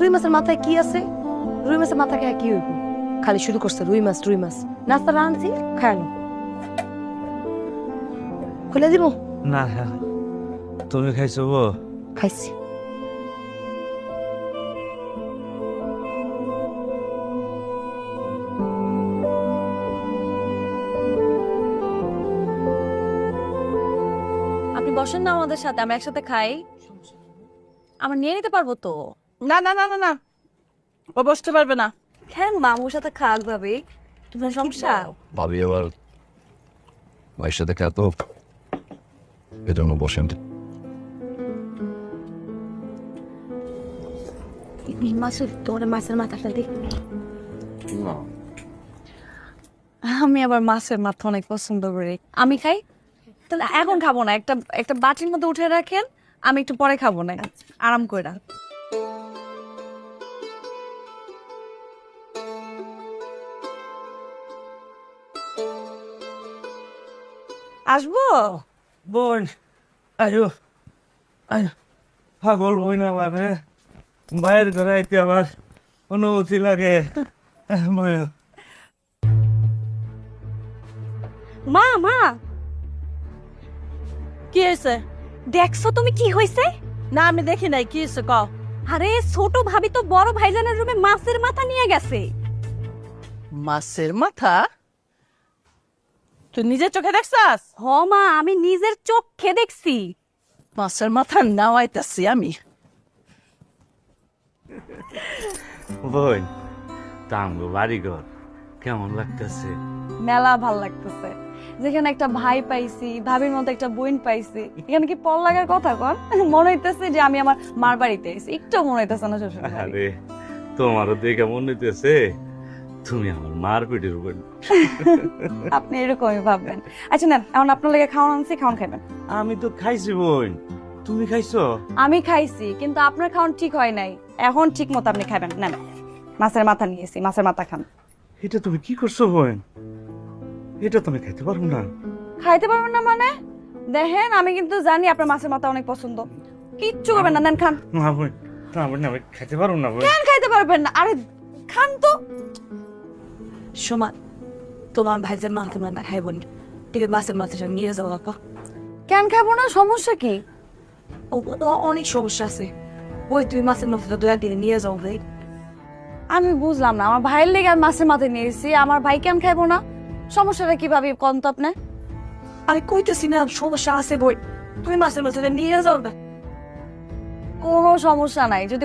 রুই মাছের মাথায় কি আছে? রুই মাছের মাথা খেয়ে কি হইব? খালি শুরু করছে রুই মাছ রুই মাছ। নাস্তা রাঁধছি খায়ানো। খুলে দিব? না তুমি খাইছো গো? খাইছি। আপনি বসেন না আমাদের সাথে, আমরা একসাথে খাই। আমরা নিয়ে নিতে পারবো তো? না না না না না, ও বসতে পারবে না। কেন মামুর সাথে খাক ভাবি, তোমার সমস্যা? ভাবি আবার ভাইয়ের সাথে খেত, এজন্য বসেন। মাসুদ তোমার মাছের মাথাটা দেখ। আমি আবার মাছের মাথা অনেক পছন্দ করি। আমি খাই? তাহলে এখন খাবো না, একটা একটা বাটির মধ্যে উঠে রাখেন, আমি একটু পরে খাবো না, আরাম করে। আসবো? বোন আয়ো আয়ো, পাগল হই না মানে বাইরে ঘরে আইতে আমার অনুমতি লাগে। ময়ূর মা মা, কি হয়েছে? দেখছো তুমি কি হয়েছে? না আমি দেখি নাই, কি হয়েছে ক। আরে ছোট ভাবি তো বড় ভাইজানের রুমে মাছের মাথা নিয়ে গেছে। মাছের মাথা? তুই নিজের চোখে দেখছাস? হ মা, আমি নিজের চোখে দেখছি। মাছের মাথা নাওয়াইতাছি আমি। বোন তাঙ্গো বাড়িঘর কেমন লাগতেছে? মেলা ভাল লাগতেছে, যেখানে একটা ভাই পাইছি, ভাবির মতো একটা বোন পাইছি। এখানে কি পল লাগার কথা কর? মনে হইতেছে যে আমি আমার মার বাড়িতে আইছি, একটু মনে হইতেছে না শ্বশুর বাড়ি। আরে তোমারও দেখে মনে হইতেছে তুমি আমার মার পেটের উপর। আপনি এরকমই ভাববেন। আচ্ছা না, এখন আপনার লেগে খাওয়ান আনছি, খাওয়ান খাবেন। আমি তো খাইছি বোন, তুমি খাইছো? আমি খাইছি, কিন্তু আপনার খাওয়ান ঠিক হয় নাই। এখন ঠিক মতো আপনি খাবেন। নেন, মাছের মাথা নিয়েছি, মাছের মাথা খান। এটা তুমি কি করছো বোন? এটা তুমি খাইতে পারবো না। খাইতে পারবেন না মানে? দেখেন, আমি কিন্তু জানি আপনার মাছের মাথা অনেক পছন্দ। কিচ্ছু করবেন না, নেন খান। না বোন, না বোন, আমি খাইতে পারবো না বোন। কেন খাইতে পারবেন না? আরে খান তো। সমান তোমার ভাইজান মাথা মাথা খাইব না, ঠিক মাছের মাথাটা নিয়ে যাও আপা। কেন খাবো না? সমস্যা কি? অনেক সমস্যা আছে, ওই তুমি মাছের মাথাটা দয়া দিয়ে নিয়ে যাও ভাই। আমি বুঝলাম না, আমার ভাইয়ের লেগে আমি মাছের মাথা নিয়েছি, আমার ভাই কেন খাইবো না? সমস্যাটা কি ভাবি কোন তো আপনি? আমি কইতেছি না সমস্যা আছে বই, তুমি মাছের মাথাটা নিয়ে যাও না। কোনো সমস্যা নাই, যদি